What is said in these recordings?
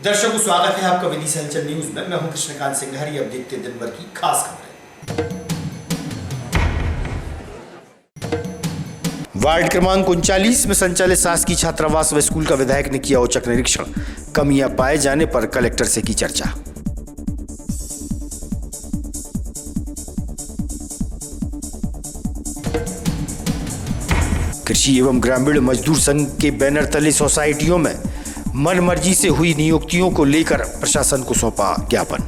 दर्शकों, स्वागत है आपका विदिशा हलचल न्यूज में। मैं हूं कृष्णकांत सिंघारी। अब देखते हैं दिन भर की खास खबरें। वार्ड क्रमांक 39 में संचालित शासकीय छात्रावास व स्कूल का विधायक ने किया औचक निरीक्षण। कमियां पाए जाने पर कलेक्टर से की चर्चा। कृषि एवं ग्रामीण मजदूर संघ के बैनर तले सोसाइटियों में मनमर्जी से हुई नियुक्तियों को लेकर प्रशासन को सौंपा ज्ञापन।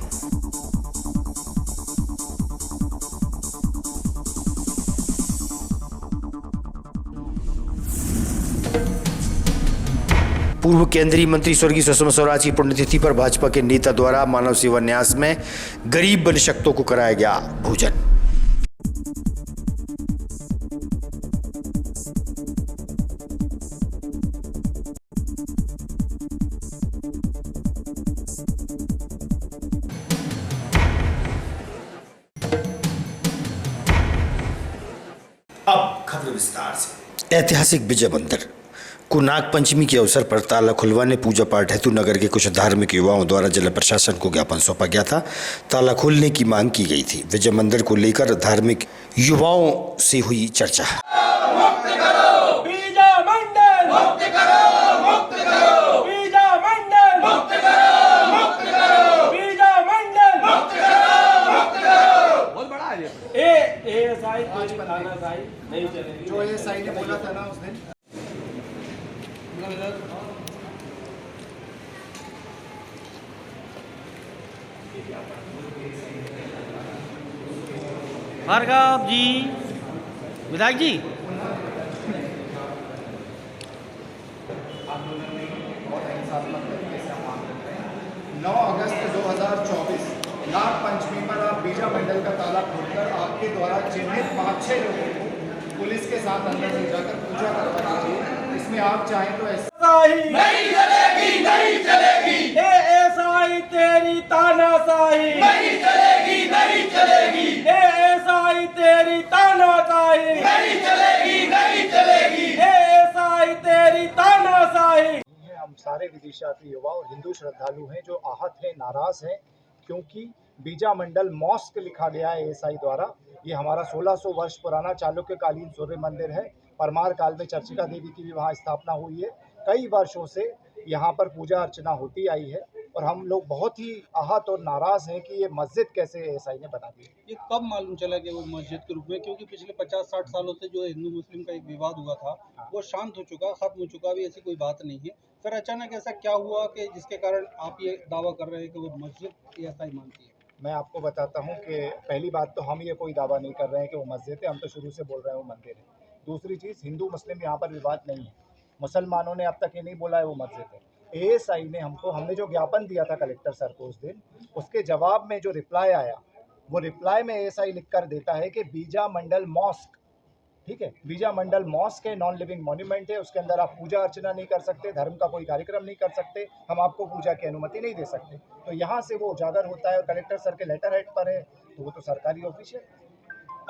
पूर्व केंद्रीय मंत्री स्वर्गीय सुषमा स्वराज की पुण्यतिथि पर भाजपा के नेता द्वारा मानव सेवा न्यास में गरीब वंशक्तों को कराया गया भोजन। अब खबर विस्तार से। ऐतिहासिक विजय मंदिर को नाग पंचमी के अवसर पर ताला खुलवाने पूजा पाठ हेतु नगर के कुछ धार्मिक युवाओं द्वारा जिला प्रशासन को ज्ञापन सौंपा गया था। ताला खोलने की मांग की गई थी। विजय मंदिर को लेकर धार्मिक युवाओं से हुई चर्चा। जो एएसआई ने बोला था ना उस दिन, भार्गव जी, विधायक जी, 9 अगस्त 2024 नाग पंचमी पर आप बीजा मंडल का ताला खोलकर आपके द्वारा चिन्हित 5-6 लोगों को पुलिस के साथ अंदर ले जाकर पूजा करवा दीजिए। इसमें आप चाहें तो ऐसा नहीं चलेगी, नहीं चलेगी। एएसआई तेरी तानाशाही नहीं चलेगी, नहीं चलेगी। एएसआई तेरी तानाशाही नहीं चलेगी, नहीं चलेगी। एएसआई तेरी तानाशाही। हम सारे विदिशा के युवा और हिंदू श्रद्धालु हैं जो आहत हैं, नाराज हैं, क्योंकि बीजा मंडल मॉस्क लिखा गया है एएसआई द्वारा। ये हमारा 1600 वर्ष पुराना चालुक्यकालीन सूर्य मंदिर है। परमार काल में चर्चिका देवी की भी वहाँ स्थापना हुई है। कई वर्षों से यहाँ पर पूजा अर्चना होती आई है और हम लोग बहुत ही आहत और नाराज हैं कि ये मस्जिद कैसे एएसआई ने बना दी। ये कब मालूम चला कि वो मस्जिद के रूप में, क्योंकि पिछले 50-60 सालों से जो हिंदू मुस्लिम का एक विवाद हुआ था वो शांत हो चुका, खत्म हो चुका, अभी ऐसी कोई बात नहीं है। फिर अचानक ऐसा क्या हुआ कि जिसके कारण आप ये दावा कर रहे हैं कि वो मस्जिद एएसआई मानती है? मैं आपको बताता हूँ कि पहली बात तो हम ये कोई दावा नहीं कर रहे हैं कि वो मस्जिद है। हम तो शुरू से बोल रहे हैं वो मंदिर है। दूसरी चीज़, हिंदू मुस्लिम यहाँ पर विवाद नहीं है। मुसलमानों ने अब तक ये नहीं बोला है वो मस्जिद है। एएसआई ने हमने जो ज्ञापन दिया था कलेक्टर सर को उस दिन, उसके जवाब में जो रिप्लाई आया, वो रिप्लाई में एएसआई लिख कर देता है कि बीजा मंडल मॉस्क, ठीक है, बीजा मंडल मॉस्क है, नॉन लिविंग मॉन्यूमेंट है, उसके अंदर आप पूजा अर्चना नहीं कर सकते, धर्म का कोई कार्यक्रम नहीं कर सकते, हम आपको पूजा की अनुमति नहीं दे सकते। तो यहाँ से वो उजागर होता है और कलेक्टर सर के लेटर हेड पर है, तो वो तो सरकारी ऑफिस है।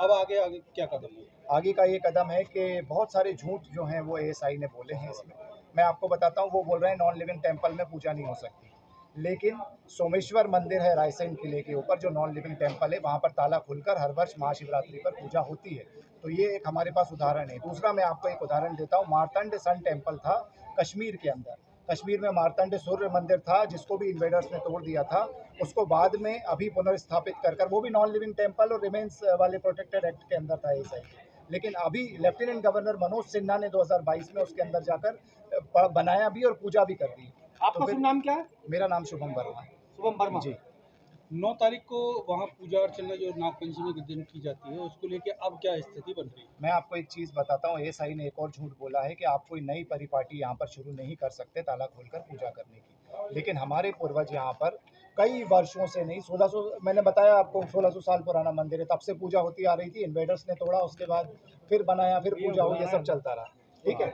अब आगे आगे क्या कदम है? आगे का ये कदम है कि बहुत सारे झूठ जो हैं वो एएसआई ने बोले हैं इसमें। मैं आपको बताता हूँ, वो बोल रहे हैं नॉन लिविंग टेम्पल में पूजा नहीं हो सकती, लेकिन सोमेश्वर मंदिर है रायसेन किले के ऊपर जो नॉन लिविंग टेम्पल है, वहाँ पर ताला खुलकर हर वर्ष महाशिवरात्रि पर पूजा होती है। तो ये एक हमारे पास उदाहरण है। दूसरा मैं आपको एक उदाहरण देता हूँ, मार्तंड सन टेम्पल था कश्मीर के अंदर। कश्मीर में मार्तंड सूर्य मंदिर था जिसको भी इन्वेडर्स ने तोड़ दिया था। उसको बाद में अभी पुनर्स्थापित कर वो भी नॉन लिविंग टेम्पल और रिमेन्स वाले प्रोटेक्टेड एक्ट के अंदर था ऐसा ही। लेकिन अभी लेफ्टिनेंट गवर्नर मनोज सिन्हा ने 2022 में उसके अंदर जाकर बनाया भी और पूजा भी कर दी। आपका शुभ नाम क्या है? मेरा नाम शुभम वर्मा है। शुभम वर्मा जी। 9 तारीख को वहाँ पूजा अर्चना जो नाग पंचमी के दिन की जाती है, उसको लेके अब क्या स्थिति बन रही है? मैं आपको एक चीज़ बताता हूँ, एएसआई ने एक और झूठ बोला है कि आप कोई नई परिपाटी यहाँ पर शुरू नहीं कर सकते ताला खोलकर पूजा करने की। लेकिन हमारे पूर्वज यहाँ पर कई वर्षों से नहीं, 1600, मैंने बताया आपको 1600 साल पुराना मंदिर है, तब से पूजा होती आ रही थी। इन्वेडर्स ने तोड़ा, उसके बाद फिर बनाया, फिर पूजा हुई, ये सब चलता रहा। ठीक है।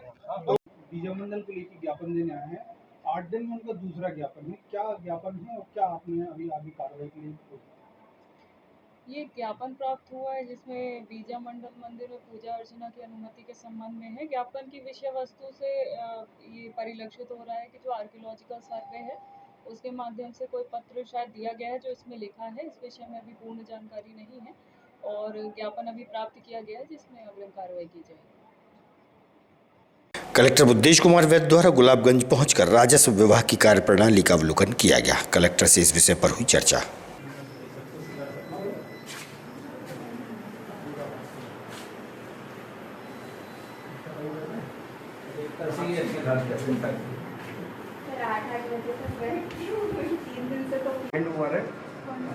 बीजा मंडल को लेकर ज्ञापन देने आए हैं, 8 दिन में उनका दूसरा ज्ञापन है। क्या ज्ञापन है और क्या आपने अभी आगे कार्रवाई के लिए? ये ज्ञापन प्राप्त हुआ है जिसमें बीजा मंडल मंदिर में पूजा अर्चना की अनुमति के संबंध में है। ज्ञापन की विषय वस्तु से ये परिलक्षित हो रहा है कि जो आर्कियोलॉजिकल सर्वे है उसके माध्यम से कोई पत्र शायद दिया गया है जो इसमें लिखा है। इस विषय में अभी पूर्ण जानकारी नहीं है और ज्ञापन अभी प्राप्त किया गया है जिसमें अग्रिम कार्रवाई की जाएगी। कलेक्टर बुद्धेश कुमार वैद्य द्वारा गुलाबगंज पहुंचकर राजस्व विभाग की कार्यप्रणाली का अवलोकन किया गया। कलेक्टर से इस विषय पर हुई चर्चा।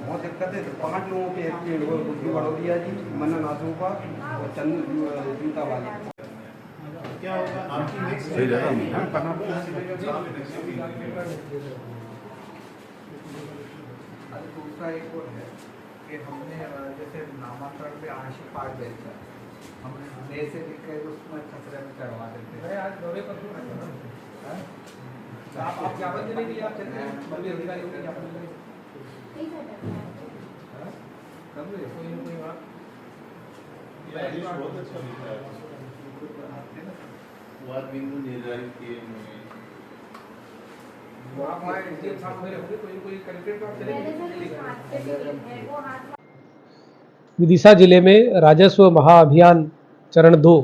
बहुत दिक्कत है। तो 5 लोगों के एक्सीडेंट हुए, बुद्धि बड़ोदिया जी, मनन आसूफा और चंद्र जूता वाले। क्या होगा आपकी सही जगह दूसरा एक और है कि हमने जैसे नामांतरण में आंशिक पाठ बेचता है, हमने नए से लिख कर उसमें खतरे में चढ़वा देते हैं। आज दौरे पर आप ज्ञापन देने के लिए आप चलते हैं, बल्कि अधिकारियों के ज्ञापन देने कोई बात बहुत अच्छा लिखा है, वाद बिंदु निर्धारित किए विदिशा जिले में राजस्व महाअभियान चरण 2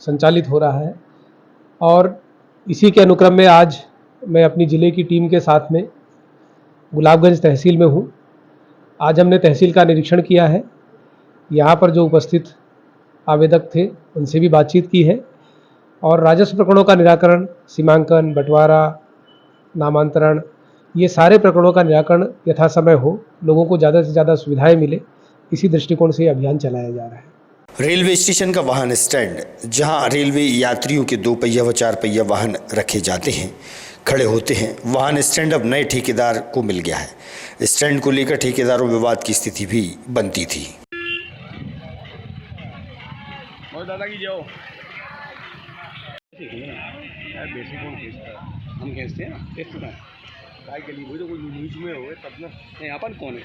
संचालित हो रहा है और इसी के अनुक्रम में आज मैं अपनी ज़िले की टीम के साथ में गुलाबगंज तहसील में हूँ। आज हमने तहसील का निरीक्षण किया है। यहाँ पर जो उपस्थित आवेदक थे उनसे भी बातचीत की है और राजस्व प्रकरणों का निराकरण, सीमांकन, बंटवारा, नामांतरण, ये सारे प्रकरणों का निराकरण यथासमय हो, लोगों को ज़्यादा से ज़्यादा सुविधाएं मिले, इसी दृष्टिकोण से अभियान चलाया जा रहा है। रेलवे स्टेशन का वाहन स्टैंड, जहां रेलवे यात्रियों के 2 पहिया व 4 पहिया वाहन रखे जाते हैं, खड़े होते हैं, वाहन स्टैंड अब नए ठेकेदार को मिल गया है। स्टैंड को लेकर ठेकेदारों में विवाद की स्थिति भी बनती थी। और दादा की जाओ बेसिक कौन खींचता है, हम खींचते हैं ना, काय के लिए, वो तो कोई न्यूज में हो तब ना। नहीं, अपन कौन है?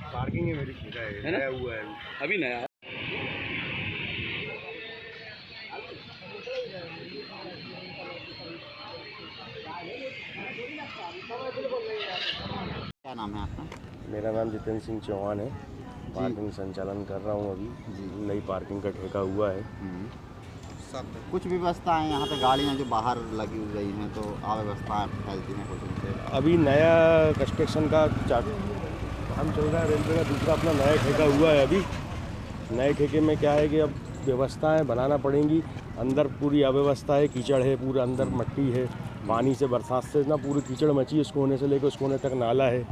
पार्किंग है मेरी, है ना, नया हुआ है अभी नया है। क्या नाम है आपका? मेरा नाम जितेंद्र सिंह चौहान है। पार्किंग संचालन कर रहा हूँ। अभी नई पार्किंग का ठेका हुआ है। कुछ व्यवस्थाएं यहाँ पे गाड़ियाँ जो बाहर लगी हुई हैं तो अव्यवस्थाएं फैलती हैं कुछ उनसे। अभी नया कंस्ट्रक्शन का काम चल रहा है रेलवे का, दूसरा अपना नया ठेका हुआ है। अभी नए ठेके में क्या है कि अब व्यवस्थाएं बनाना पड़ेंगी। अंदर पूरी अव्यवस्था है, कीचड़ है, पूरा अंदर मट्टी है, पानी से बरसात से ना पूरी कीचड़ मची है। इस कोने से लेकर उस कोने तक नाला है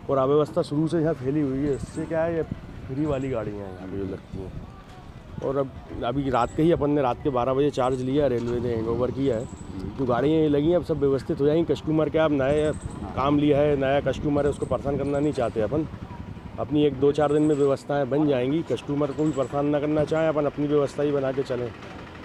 और अव्यवस्था शुरू से यहाँ फैली हुई है। इससे क्या है, ये फ्री वाली गाड़ियाँ हैं यहाँ पे जो लगती हैं। और अब अभी रात के ही अपन ने रात के 12 बजे चार्ज लिया, रेलवे ने हैंडओवर किया है। जो गाड़ियाँ ये लगी हैं अब सब व्यवस्थित हो जाएंगी। कस्टमर क्या, अब नया काम लिया है, नया कस्टमर है, उसको परेशान करना नहीं चाहते अपन। अपनी 1-2-4 दिन में व्यवस्थाएं बन जाएंगी। कस्टमर को भी परेशान ना करना चाहें, अपन अपनी व्यवस्था ही बना के चलें।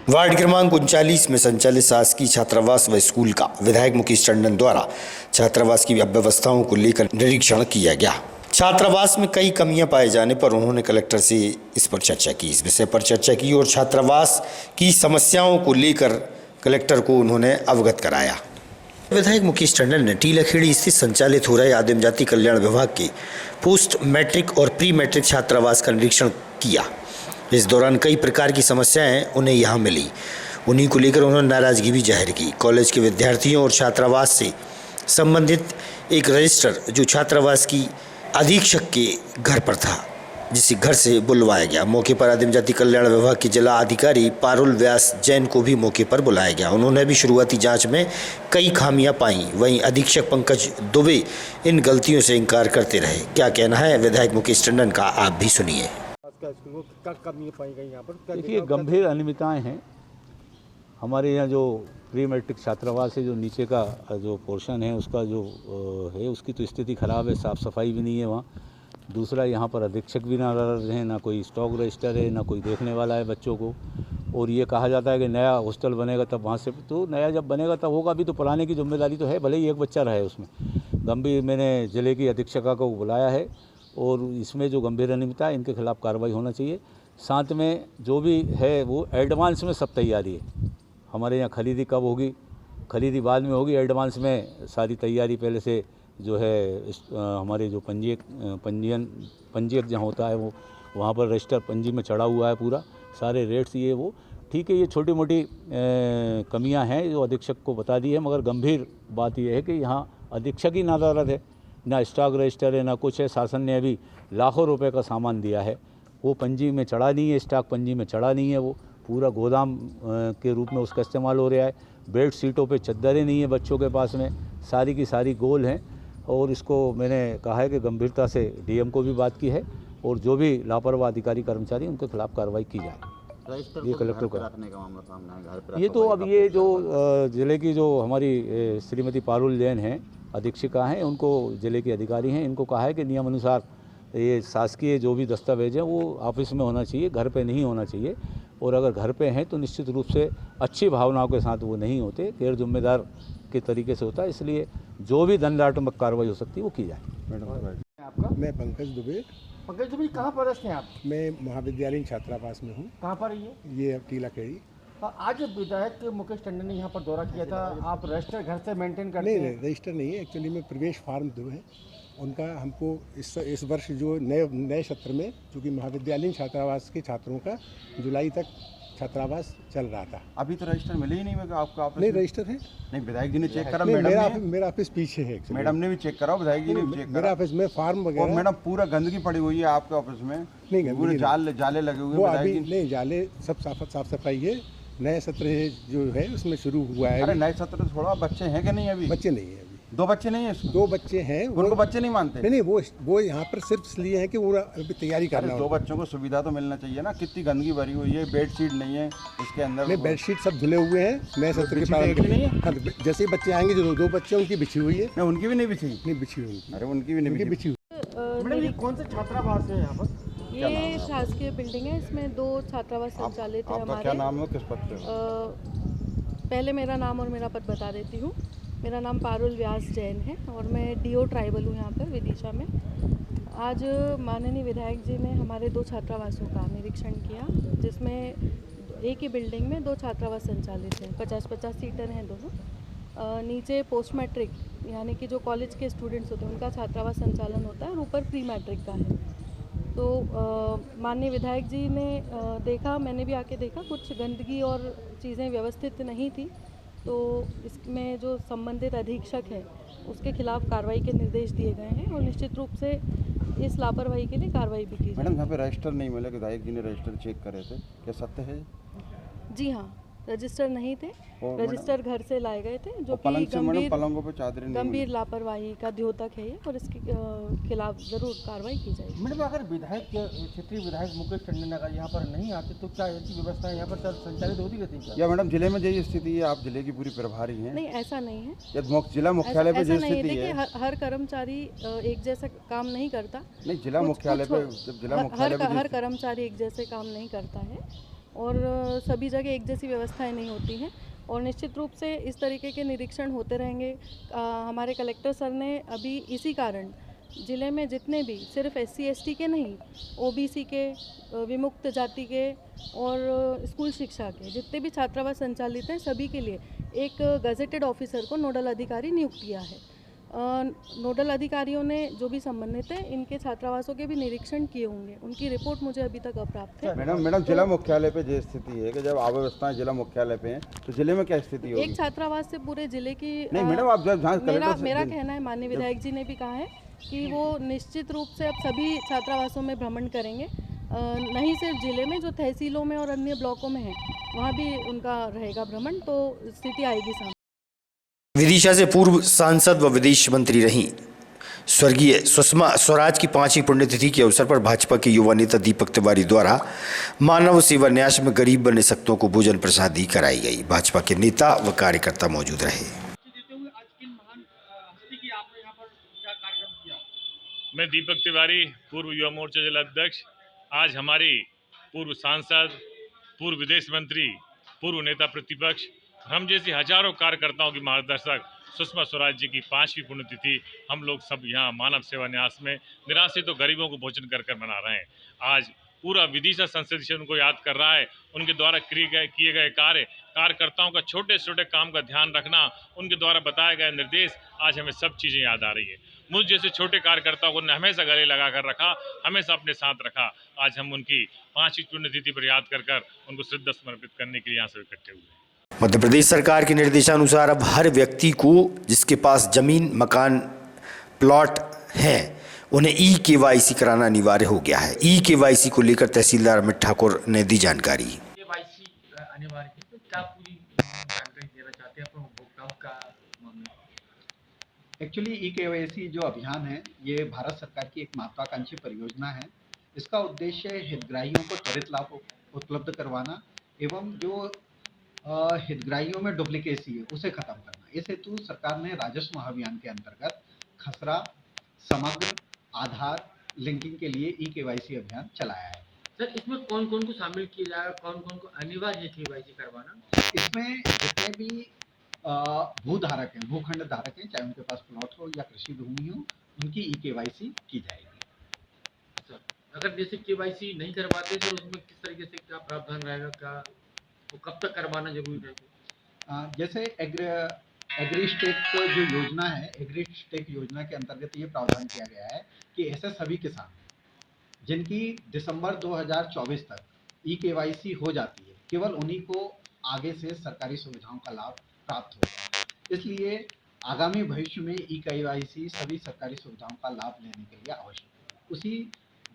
वार्ड क्रमांक 39 में संचालित शासकीय छात्रावास व स्कूल का विधायक मुकेश टंडन द्वारा छात्रावास की अव्यवस्थाओं को लेकर निरीक्षण किया गया। छात्रावास में कई कमियां पाए जाने पर उन्होंने कलेक्टर से इस पर चर्चा की। इस विषय पर चर्चा की और छात्रावास की समस्याओं को लेकर कलेक्टर को उन्होंने अवगत कराया। विधायक मुकेश टंडन ने टीलाखेड़ी स्थित संचालित हो रहे आदिम जाति कल्याण विभाग के पोस्ट मैट्रिक और प्री मैट्रिक छात्रावास का निरीक्षण किया। इस दौरान कई प्रकार की समस्याएं उन्हें यहाँ मिली। उन्हीं को लेकर उन्होंने नाराजगी भी जाहिर की। कॉलेज के विद्यार्थियों और छात्रावास से संबंधित एक रजिस्टर जो छात्रावास की अधीक्षक के घर पर था, जिसे घर से बुलवाया गया। मौके पर आदिम जाति कल्याण विभाग के जिला अधिकारी पारुल व्यास जैन को भी मौके पर बुलाया गया। उन्होंने भी शुरुआती जांच में कई खामियां पाई। वहीं अधीक्षक पंकज दुबे इन गलतियों से इनकार करते रहे। क्या कहना है विधायक मुकेश टंडन का, आप भी सुनिए। देखिए, गंभीर अनियमितताएं हैं हमारे यहाँ। जो प्री मैट्रिक छात्रावास है, जो नीचे का जो पोर्शन है उसका जो है, उसकी तो स्थिति ख़राब है, साफ़ सफाई भी नहीं है वहाँ। दूसरा, यहाँ पर अधीक्षक भी ना रहे हैं, ना कोई स्टॉक रजिस्टर है, ना कोई देखने वाला है बच्चों को। और ये कहा जाता है कि नया हॉस्टल बनेगा तब वहाँ से, तो नया जब बनेगा तब होगा। अभी तो पुराने की जिम्मेदारी तो है, भले ही एक बच्चा रहे उसमें। गंभीर, मैंने ज़िले की अधीक्षका को बुलाया है और इसमें जो गंभीर अनियमितता है इनके खिलाफ़ कार्रवाई होना चाहिए। साथ में जो भी है वो एडवांस में सब तैयारी है। हमारे यहाँ खरीदी कब होगी, खरीदी बाद में होगी, एडवांस में सारी तैयारी पहले से जो है हमारे जो पंजीयक जहाँ होता है वो वहाँ पर रजिस्टर पंजी में चढ़ा हुआ है पूरा, सारे रेट्स ये वो ठीक है। ये छोटी मोटी कमियां हैं जो अधीक्षक को बता दी है, मगर गंभीर बात यह है कि यहाँ अधीक्षक ही नादारत है, ना स्टॉक रजिस्टर है ना कुछ है। शासन ने अभी लाखों रुपए का सामान दिया है, वो पंजी में चढ़ा नहीं है, स्टॉक पंजी में चढ़ा नहीं है, वो पूरा गोदाम के रूप में उसका इस्तेमाल हो रहा है। बेड सीटों पे चद्दरें नहीं है बच्चों के पास में, सारी की सारी गोल हैं। और इसको मैंने कहा है कि गंभीरता से डीएम को भी बात की है और जो भी लापरवाह अधिकारी कर्मचारी उनके खिलाफ कार्रवाई की जाए। ये कलेक्टर का मामला सामने है, घर पे ये तो अब ये जो ज़िले की जो हमारी श्रीमती पारुल जैन हैं अधीक्षिका हैं, उनको ज़िले के अधिकारी हैं, इनको कहा है कि नियम अनुसार ये शासकीय जो भी दस्तावेज हैं वो ऑफिस में होना चाहिए, घर पे नहीं होना चाहिए। और अगर घर पे हैं तो निश्चित रूप से अच्छी भावनाओं के साथ वो नहीं होते, गैर जिम्मेदार के तरीके से होता है। इसलिए जो भी दंडात्मक कार्रवाई हो सकती है वो की जाए। आपका? मैं पंकज दुबे। पंकज दुबे कहाँ पर रहते हैं आप? मैं महाविद्यालयीन छात्रावास में हूँ। कहाँ पर ये टीला केड़ी। आज विधायक मुकेश टंडन ने यहाँ पर दौरा किया था, आप रजिस्टर घर से मेंटेन करते हैं? नहीं, रजिस्टर नहीं है, एक्चुअली में प्रवेश फार्म दो है उनका। हमको इस वर्ष जो नए सत्र में, चूँकि महाविद्यालयीन छात्रावास के छात्रों का जुलाई तक छात्रावास चल रहा था। अभी तो रजिस्टर मिले ही नहीं मेरे को। आपका ऑफिस नहीं रजिस्टर है? नहीं, विधायक जी ने चेक करा। मेरा ऑफिस पीछे है। मैडम ने भी चेक करा, विधायक जी ने भी चेक करा। मेरा ऑफिस में फार्म वगैरह। मैडम पूरा गंदगी पड़ी हुई है आपके ऑफिस में? नहीं, पूरे जाले लगे हुए हैं। अभी नहीं, जाले सब साफ सफाई है। नए सत्र जो है उसमें शुरू हुआ है। अरे नए सत्र छोड़ो, बच्चे हैं कि नहीं? अभी बच्चे नहीं है। दो बच्चे नहीं है? 2 बच्चे हैं। उनको बच्चे नहीं मानते? नहीं, वो यहाँ पर सिर्फ इसलिए है कि वो अभी तैयारी करना है। 2 बच्चों को सुविधा तो मिलना चाहिए ना। कितनी गंदगी भरी हुई है, बेडशीट नहीं है इसके अंदर। नहीं, बेडशीट सब धुले हुए हैं नए सत्र के प्रारंभ के लिए। जैसे ही बच्चे आएंगे, जो 2 बच्चे उनकी बिछी हुई है। नहीं, उनकी भी नहीं बिछी? नहीं बिछी हुई। अरे उनकी भी नहीं बिछी। मैडम ये कौन सा छात्रावास है यहाँ पर? ये शासकीय बिल्डिंग है, इसमें 2 छात्रावास संचालित है हमारे। क्या नाम है, किस पद पे? पहले मेरा नाम और मेरा पद बता देती हूँ। मेरा नाम पारुल व्यास जैन है और मैं डीओ ट्राइबल हूँ यहाँ पर विदिशा में। आज माननीय विधायक जी ने हमारे 2 छात्रावासों का निरीक्षण किया, जिसमें एक ही बिल्डिंग में 2 छात्रावास संचालित हैं। 50-50 सीटर हैं दोनों। नीचे पोस्ट मैट्रिक यानी कि जो कॉलेज के स्टूडेंट्स होते हैं उनका छात्रावास संचालन होता है और ऊपर प्री मैट्रिक का है। तो माननीय विधायक जी ने देखा, मैंने भी आके देखा, कुछ गंदगी और चीज़ें व्यवस्थित नहीं थी। तो इसमें जो संबंधित अधीक्षक है उसके खिलाफ कार्रवाई के निर्देश दिए गए हैं और निश्चित रूप से इस लापरवाही के लिए कार्रवाई भी की। मैडम यहाँ पे रजिस्टर नहीं मिले, विधायक जी ने रजिस्टर चेक करे थे, क्या सत्य है? जी हाँ, रजिस्टर नहीं थे, रजिस्टर घर से लाए गए थे, जो कि पलंगों पे चादरें गंभीर लापरवाही का द्योतक है ये और इसके खिलाफ जरूर कार्रवाई की जाएगी। मैडम अगर क्षेत्रीय विधायक मुकेश टंडन अगर यहाँ पर नहीं आते तो क्या ऐसी व्यवस्था यहाँ पर संचालित होती रहती है? या मैडम जिले में यही स्थिति है, आप जिले की पूरी प्रभारी हैं? नहीं, ऐसा नहीं है। जिला मुख्यालय पे जो स्थिति है, हर कर्मचारी एक जैसा काम नहीं करता। नहीं, जिला मुख्यालय पे हर कर्मचारी एक जैसे काम नहीं करता है और सभी जगह एक जैसी व्यवस्थाएं नहीं होती हैं और निश्चित रूप से इस तरीके के निरीक्षण होते रहेंगे। हमारे कलेक्टर सर ने अभी इसी कारण ज़िले में जितने भी सिर्फ SC/ST के नहीं, OBC के, विमुक्त जाति के और स्कूल शिक्षा के जितने भी छात्रावास संचालित हैं सभी के लिए एक गजेटेड ऑफिसर को नोडल अधिकारी नियुक्त किया है। नोडल अधिकारियों ने जो भी संबंधित है इनके छात्रावासों के भी निरीक्षण किए होंगे, उनकी रिपोर्ट मुझे अभी तक अप्राप्त है। मैडम जिला मुख्यालय पे जो स्थिति है कि जब अव्यवस्थाएं जिला मुख्यालय पे हैं तो जिले में क्या स्थिति होगी? एक छात्रावास से पूरे जिले की नहीं मैडम, आप जब मेरा कहना है, माननीय विधायक जी ने भी कहा है कि वो निश्चित रूप से अब सभी छात्रावासों में भ्रमण करेंगे, नहीं सिर्फ जिले में, जो तहसीलों में और अन्य ब्लॉकों में है वहाँ भी उनका रहेगा भ्रमण, तो स्थिति आएगी सामने। विदिशा से पूर्व सांसद व विदेश मंत्री रहीं स्वर्गीय सुषमा स्वराज की 5वीं पुण्यतिथि के अवसर पर भाजपा के युवा नेता दीपक तिवारी द्वारा मानव सेवा न्यास में गरीब व निःशक्तों को भोजन प्रसादी कराई गई। भाजपा के नेता व कार्यकर्ता मौजूद रहे। मैं दीपक तिवारी, पूर्व युवा मोर्चा जिला अध्यक्ष, आज हमारी पूर्व सांसद, पूर्व विदेश मंत्री, पूर्व नेता प्रतिपक्ष, हम जैसी हजारों कार्यकर्ताओं की मार्गदर्शक सुषमा स्वराज जी की 5वीं पुण्यतिथि हम लोग सब यहाँ मानव सेवा न्यास में निराश्रित तो गरीबों को भोजन कर कर मना रहे हैं। आज पूरा विदिशा संसदीय क्षेत्र उनको याद कर रहा है, उनके द्वारा किए गए कार्य कार्यकर्ताओं का छोटे छोटे काम का ध्यान रखना, उनके द्वारा बताए गए निर्देश, आज हमें सब चीज़ें याद आ रही है। मुझ जैसे छोटे कार्यकर्ताओं को हमेशा गले लगा कर रखा, हमेशा अपने साथ रखा। आज हम उनकी 5वीं पुण्यतिथि पर याद कर उनको श्रद्धा समर्पित करने के लिए यहाँ से इकट्ठे हुए। मध्य प्रदेश सरकार के निर्देशानुसार अब हर व्यक्ति को जिसके पास जमीन, मकान, प्लॉट है, उन्हें ई-KYC कराना अनिवार्य हो गया है। ई-KYC को लेकर तहसीलदार अमित ठाकुर ने दी जानकारी। KYC अनिवार्य है, तो क्या पूरी जानकारी देना चाहते हैं अपने उपभोक्ताओं का मामला? एक्चुअली ई-KYC जो अभियान है, ये भारत सरकार की एक महत्वाकांक्षी परियोजना है। इसका उद्देश्य हितग्राहियों को त्वरित लाभ उपलब्ध करवाना एवं जो हितग्राहियों में डुप्लीकेसी है उसे खत्म करना। इस हेतु सरकार ने राजस्व महाअभियान के अंतर्गत खसरा, समग्र, आधार लिंकिंग के लिए ई-KYC अभियान चलाया है। सर, इसमें कौन कौन को शामिल किया जाएगा, कौन कौन को अनिवार्य है KYC करवाना? इसमें जितने भी भूधारक हैं, भूखंड धारक हैं, चाहे उनके पास प्लॉट हो या कृषि भूमि हो, उनकी ई-KYC की जाएगी। सर, अगर जैसे KYC नहीं करवाते तो उसमें किस तरीके से क्या प्रावधान रहेगा, क्या वो कब तक करवाना जरूरी रहेगा? जैसे एग्रीस्टेक जो योजना है, एग्रीस्टेक योजना के अंतर्गत ये प्रावधान किया गया है कि ऐसे सभी किसान जिनकी दिसंबर 2024 तक ई-KYC हो जाती है, केवल उन्हीं को आगे से सरकारी सुविधाओं का लाभ प्राप्त होगा। इसलिए आगामी भविष्य में ई-KYC सभी सरकारी सुविधाओं का लाभ लेने के लिए आवश्यक है। उसी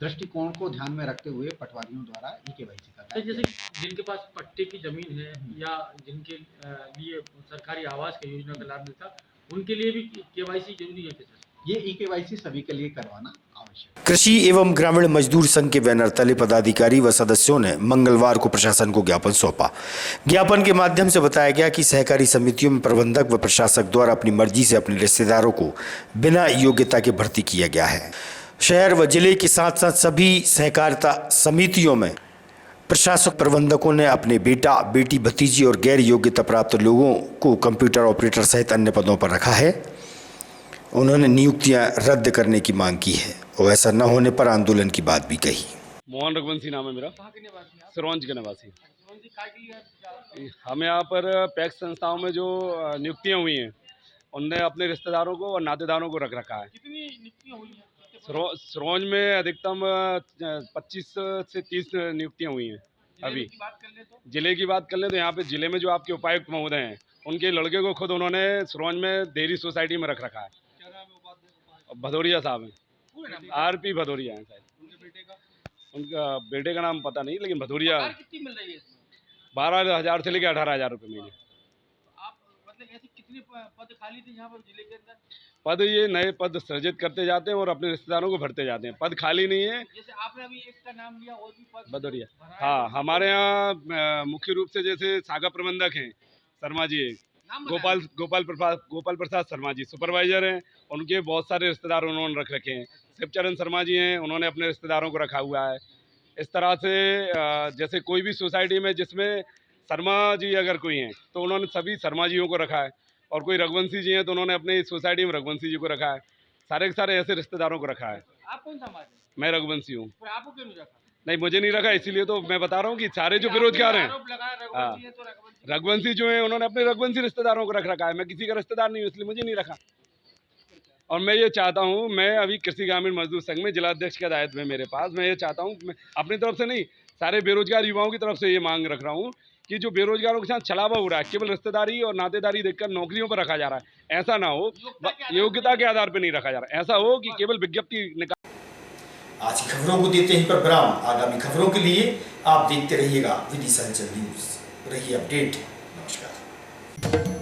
दृष्टिकोण को ध्यान में रखते हुए पटवारियों द्वारा ई-KYC का कार्य जैसे जिनके पास पट्टे की जमीन है या जिनके लिए सरकारी आवास की योजना का लाभ मिलता, उनके लिए भी KYC जरूरी है क्या सर? ये ई-KYC सभी के लिए करवाना आवश्यक है। कृषि एवं ग्रामीण मजदूर संघ के बैनर तले पदाधिकारी व सदस्यों ने मंगलवार को प्रशासन को ज्ञापन सौंपा। ज्ञापन के माध्यम से बताया गया कि सहकारी समितियों में प्रबंधक व प्रशासक द्वारा अपनी मर्जी से अपने रिश्तेदारों को बिना योग्यता के भर्ती किया गया है। शहर व जिले के साथ साथ सभी सहकारिता समितियों में प्रशासक प्रबंधकों ने अपने बेटा, बेटी, भतीजी और गैर योग्यता प्राप्त लोगों को कंप्यूटर ऑपरेटर सहित अन्य पदों पर रखा है। उन्होंने नियुक्तियां रद्द करने की मांग की है और ऐसा न होने पर आंदोलन की बात भी कही। मोहन रघुवंशी नाम है मेरा, सिरोंज के निवासी। हम यहाँ पर पैक्स संस्थाओं में जो नियुक्तियाँ हुई हैं, उनने अपने रिश्तेदारों को और नातेदारों को रख रखा है। कितनी नियुक्तियाँ हुई हैं? सिरोंज में अधिकतम 25 से 30 नियुक्तियाँ हुई हैं। अभी जिले की बात कर लें तो यहाँ पे जिले में जो आपके उपायुक्त महोदय हैं, उनके लड़के को खुद उन्होंने सिरोंज में देरी सोसाइटी में रख रखा है। भदौरिया साहब हैं, RP भदौरिया हैं शायद। उनका बेटे का नाम पता नहीं, लेकिन भदौरिया। 12,000 से लेकर 18,000 रुपये महीने। ऐसे कितने पद खाली थे यहाँ पर जिले के अंदर? पद ये नए पद सृजित करते जाते हैं और अपने रिश्तेदारों को भरते जाते हैं। पद खाली नहीं है। जैसे आपने अभी एक का नाम लिया, और भी पद भदौरिया। हाँ, हमारे यहाँ मुख्य रूप से जैसे शाखा प्रबंधक हैं शर्मा जी, गोपाल प्रसाद शर्मा जी सुपरवाइजर हैं, उनके बहुत सारे रिश्तेदार उन्होंने रख रखे हैं। शिवचरण शर्मा जी हैं, उन्होंने अपने रिश्तेदारों को रखा हुआ है। इस तरह से जैसे कोई भी सोसाइटी में जिसमें शर्मा जी अगर कोई हैं तो उन्होंने सभी शर्मा जियों को रखा है, और कोई रघुवंशी जी हैं तो उन्होंने अपनी सोसाइटी में रघुवंशी जी को रखा है। सारे के सारे ऐसे रिश्तेदारों को रखा है। आप कौन समाज है? मैं रघुवंशी हूँ। आपको क्यों नहीं रखा? नहीं, मुझे नहीं रखा, इसीलिए तो मैं बता रहा हूँ कि सारे जो बेरोजगार हैं, हाँ, रघुवंशी जो है उन्होंने अपने रघुवंशी रिश्तेदारों को रख रखा है। मैं किसी का रिश्तेदार नहीं हूँ, इसलिए मुझे नहीं रखा। और मैं ये चाहता हूँ, मैं अभी कृषि ग्रामीण मजदूर संघ में जिलाध्यक्ष का दायित्व है मेरे पास। मैं ये चाहता हूँ, मैं अपनी तरफ से नहीं, सारे बेरोजगार युवाओं की तरफ से ये मांग रख रहा हूँ कि जो बेरोजगारों के साथ छलावा हो रहा है, केवल रिश्तेदारी और नातेदारी देखकर नौकरियों पर रखा जा रहा है, ऐसा ना हो। योग्यता के आधार पर नहीं रखा जा रहा, ऐसा हो कि केवल विज्ञप्ति निकाल। आज की खबरों को देते ही पर विराम। आगामी खबरों के लिए आप देखते रहिएगा विदिशा न्यूज़। रहिए अपडेट। नमस्कार।